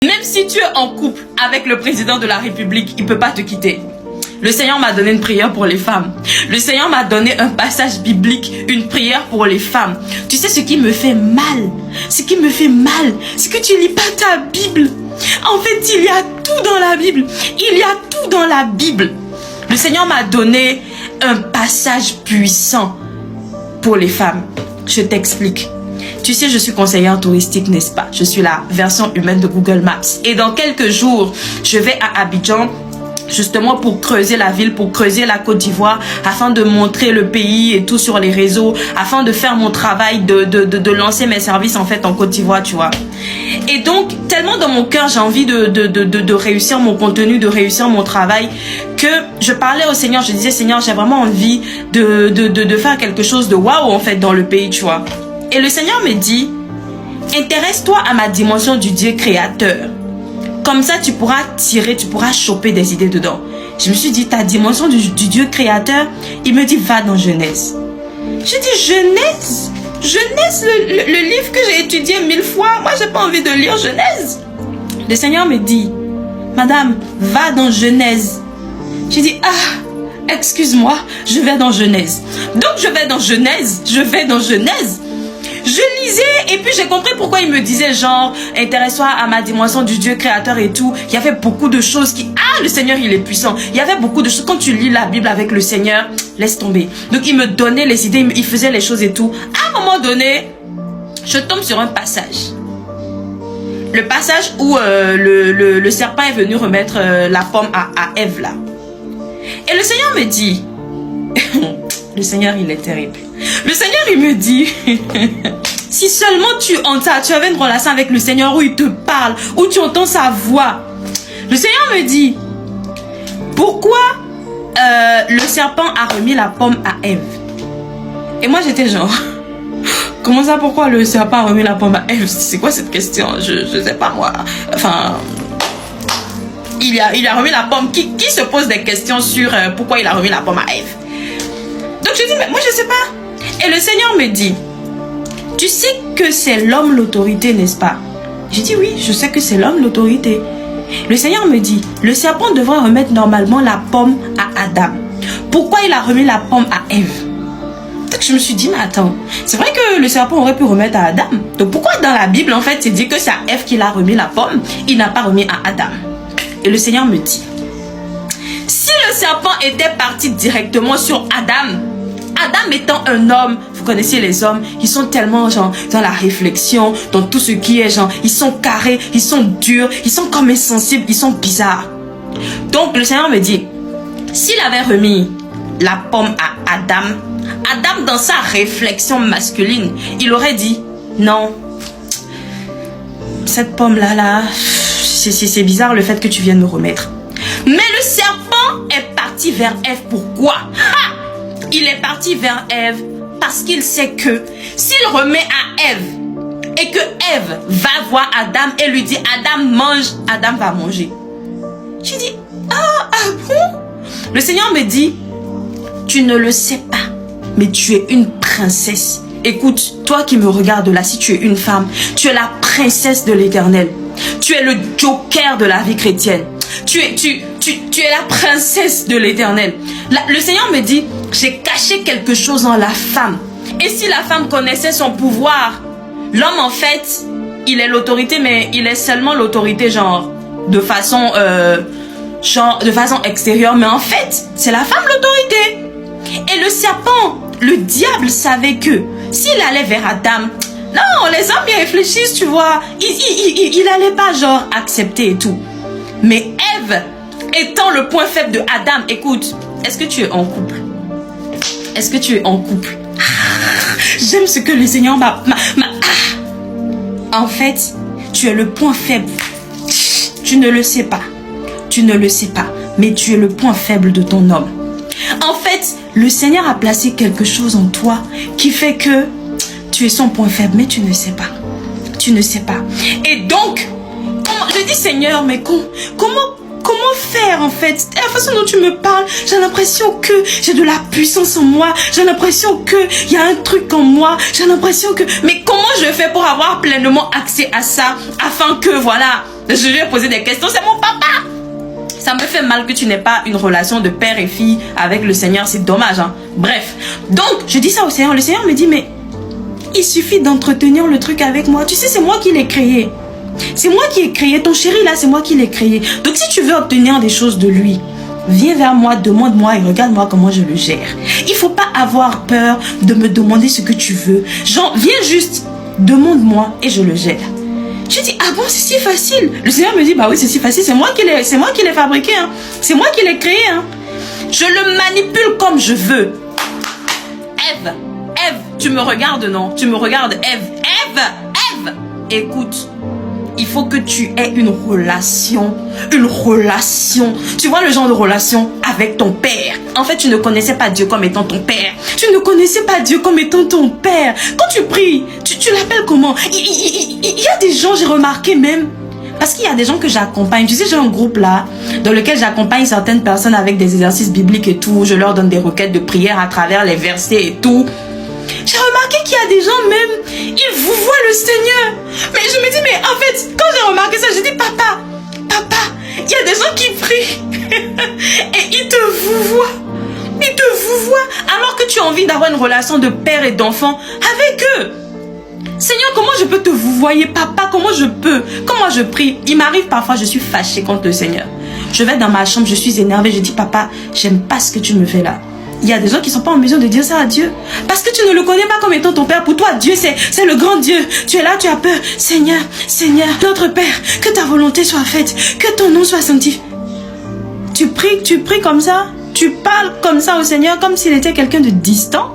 Même si tu es en couple avec le président de la République, il ne peut pas te quitter. Le Seigneur m'a donné une prière pour les femmes. Le Seigneur m'a donné un passage biblique, une prière pour les femmes. Tu sais ce qui me fait mal? Ce qui me fait mal, c'est que tu lis pas ta Bible. En fait, il y a tout dans la Bible. Il y a tout dans la Bible. Le Seigneur m'a donné un passage puissant pour les femmes. Je t'explique. Tu sais, je suis conseillère touristique, n'est-ce pas? Je suis la version humaine de Google Maps. Et dans quelques jours, je vais à Abidjan, justement pour creuser la ville, pour creuser la Côte d'Ivoire, afin de montrer le pays et tout sur les réseaux, afin de faire mon travail, de lancer mes services en fait en Côte d'Ivoire, tu vois. Et donc, tellement dans mon cœur, j'ai envie de réussir mon contenu, de réussir mon travail, que je parlais au Seigneur, je disais, Seigneur, j'ai vraiment envie de faire quelque chose de waouh en fait dans le pays, tu vois. Et le Seigneur me dit, intéresse-toi à ma dimension du Dieu créateur. Comme ça, tu pourras tirer, tu pourras choper des idées dedans. Je me suis dit, ta dimension du Dieu créateur, il me dit, va dans Genèse. Je dis, Genèse? Genèse, le livre que j'ai étudié 1000 fois. Moi, j'ai pas envie de lire Genèse. Le Seigneur me dit, madame, va dans Genèse. J'ai dit, excuse-moi, je vais dans Genèse. Donc, je vais dans Genèse. Je lisais et puis j'ai compris pourquoi il me disait genre intéresse-toi à ma dimension du Dieu créateur et tout. Il y avait beaucoup de choses qui... le Seigneur il est puissant. Il y avait beaucoup de choses. Quand tu lis la Bible avec le Seigneur, laisse tomber. Donc il me donnait les idées, il faisait les choses et tout. À un moment donné, je tombe sur un passage. Le passage où le serpent est venu remettre la pomme à Ève là. Et le Seigneur me dit... Le Seigneur il est terrible. Le Seigneur il me dit... Si seulement tu avais une relation avec le Seigneur où il te parle, où tu entends sa voix. Le Seigneur me dit, pourquoi le serpent a remis la pomme à Ève? Et moi j'étais genre, comment ça, pourquoi le serpent a remis la pomme à Ève? C'est quoi cette question? Je sais pas moi. Enfin, il a remis la pomme. Qui se pose des questions sur pourquoi il a remis la pomme à Ève? Donc je dis, mais moi je sais pas. Et le Seigneur me dit, tu sais que c'est l'homme l'autorité, n'est-ce pas? J'ai dit oui, je sais que c'est l'homme l'autorité. Le Seigneur me dit, le serpent devrait remettre normalement la pomme à Adam. Pourquoi il a remis la pomme à Ève? Donc je me suis dit, mais attends, c'est vrai que le serpent aurait pu remettre à Adam. Donc pourquoi dans la Bible, en fait, c'est dit que c'est à Ève qu'il a remis la pomme, il n'a pas remis à Adam? Et le Seigneur me dit, si le serpent était parti directement sur Adam, Adam étant un homme, vous connaissez les hommes, ils sont tellement genre dans la réflexion, dans tout ce qui est genre, ils sont carrés, ils sont durs, ils sont comme insensibles, ils sont bizarres. Donc le Seigneur me dit, s'il avait remis la pomme à Adam, Adam dans sa réflexion masculine, il aurait dit, non, cette pomme là, c'est bizarre le fait que tu viennes me remettre. Mais le serpent est parti vers Ève, pourquoi? Il est parti vers Ève parce qu'il sait que s'il remet à Ève et que Ève va voir Adam et lui dit Adam mange, Adam va manger. J'ai dit bon? Le Seigneur me dit, tu ne le sais pas, mais tu es une princesse. Écoute, toi qui me regardes là, si tu es une femme, tu es la princesse de l'Éternel. Tu es le joker de la vie chrétienne. Tu es la princesse de l'Éternel. Le Seigneur me dit, j'ai caché quelque chose en la femme. Et si la femme connaissait son pouvoir, l'homme en fait, il est l'autorité, mais il est seulement l'autorité genre de façon extérieure. Mais en fait, c'est la femme l'autorité. Et le serpent, le diable savait que s'il allait vers Adam, non, les hommes y réfléchissent, tu vois. Il allait pas genre accepter et tout. Mais Ève, étant le point faible de Adam, écoute, est-ce que tu es en couple? Est-ce que tu es en couple? J'aime ce que le Seigneur m'a... En fait, tu es le point faible. Tu ne le sais pas. Tu ne le sais pas. Mais tu es le point faible de ton homme. En fait, le Seigneur a placé quelque chose en toi qui fait que tu es son point faible, mais tu ne sais pas. Tu ne sais pas. Et donc, je dis Seigneur, mais comment faire en fait? La façon dont tu me parles, j'ai l'impression que j'ai de la puissance en moi. J'ai l'impression qu'il y a un truc en moi. J'ai l'impression que... Mais comment je fais pour avoir pleinement accès à ça afin que, voilà, je lui ai posé des questions. C'est mon papa. Ça me fait mal que tu n'aies pas une relation de père et fille avec le Seigneur. C'est dommage, hein. Bref. Donc, je dis ça au Seigneur. Le Seigneur me dit, mais il suffit d'entretenir le truc avec moi. Tu sais, c'est moi qui l'ai créé. C'est moi qui ai créé. Ton chéri, là, c'est moi qui l'ai créé. Donc, si tu veux obtenir des choses de lui, viens vers moi, demande-moi et regarde-moi comment je le gère. Il faut pas avoir peur de me demander ce que tu veux. Genre, viens juste, demande-moi et je le gère. Je dis, ah bon, c'est si facile. Le Seigneur me dit, bah oui, c'est si facile. C'est moi qui l'ai fabriqué. Hein. C'est moi qui l'ai créé. Hein. Je le manipule comme je veux. Ève, tu me regardes, non? Tu me regardes, Ève, écoute. Il faut que tu aies une relation. Tu vois le genre de relation avec ton père. En fait, tu ne connaissais pas Dieu comme étant ton père. Tu ne connaissais pas Dieu comme étant ton père. Quand tu pries, tu l'appelles comment? Il y a des gens, j'ai remarqué même, parce qu'il y a des gens que j'accompagne. Tu sais, j'ai un groupe là, dans lequel j'accompagne certaines personnes avec des exercices bibliques et tout. Je leur donne des requêtes de prière à travers les versets et tout. J'ai remarqué qu'il y a des gens même, ils vous voient le Seigneur. Mais je me dis, mais en fait, quand j'ai remarqué ça, je dis, papa, il y a des gens qui prient et ils te vous voient. Ils te vous voient alors que tu as envie d'avoir une relation de père et d'enfant avec eux. Seigneur, comment je peux te vous voyer, papa? Comment je prie? Il m'arrive parfois, je suis fâchée contre le Seigneur. Je vais dans ma chambre, je suis énervée, je dis, papa, j'aime pas ce que tu me fais là. Il y a des gens qui ne sont pas en mesure de dire ça à Dieu. Parce que tu ne le connais pas comme étant ton Père. Pour toi, Dieu, c'est le grand Dieu. Tu es là, tu as peur. Seigneur, notre Père, que ta volonté soit faite. Que ton nom soit sanctifié. Tu pries comme ça. Tu parles comme ça au Seigneur, comme s'il était quelqu'un de distant.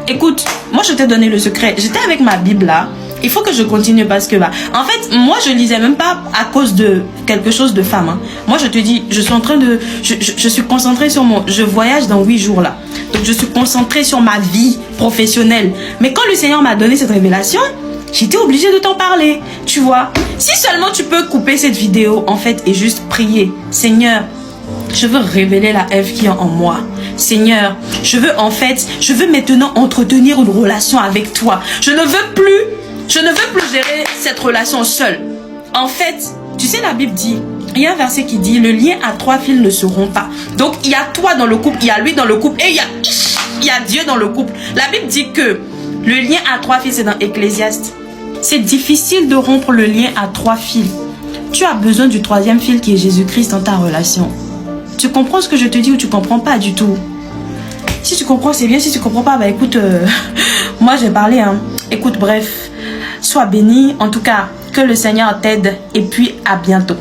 Écoute, moi, je t'ai donné le secret. J'étais avec ma Bible là. Il faut que je continue parce que, en fait, moi, je lisais même pas à cause de quelque chose de femme. Hein. Moi, je te dis, je suis concentrée sur je voyage dans 8 jours là. Donc, je suis concentrée sur ma vie professionnelle. Mais quand le Seigneur m'a donné cette révélation, j'étais obligée de t'en parler. Tu vois, si seulement tu peux couper cette vidéo, en fait, et juste prier. Seigneur, je veux révéler la Ève qui est en moi. Seigneur, je veux maintenant entretenir une relation avec toi. Je ne veux plus gérer cette relation seule. En fait, tu sais, la Bible dit, il y a un verset qui dit, le lien à 3 fils ne seront pas. Donc, il y a toi dans le couple, il y a lui dans le couple, et il y a Dieu dans le couple. La Bible dit que le lien à 3 fils, c'est dans Ecclésiaste. C'est difficile de rompre le lien à 3 fils. Tu as besoin du 3e fil qui est Jésus-Christ dans ta relation. Tu comprends ce que je te dis ou tu comprends pas du tout? Si tu comprends, c'est bien. Si tu comprends pas, écoute, moi j'ai parlé. Hein. Écoute, bref. Sois béni, en tout cas, que le Seigneur t'aide et puis à bientôt.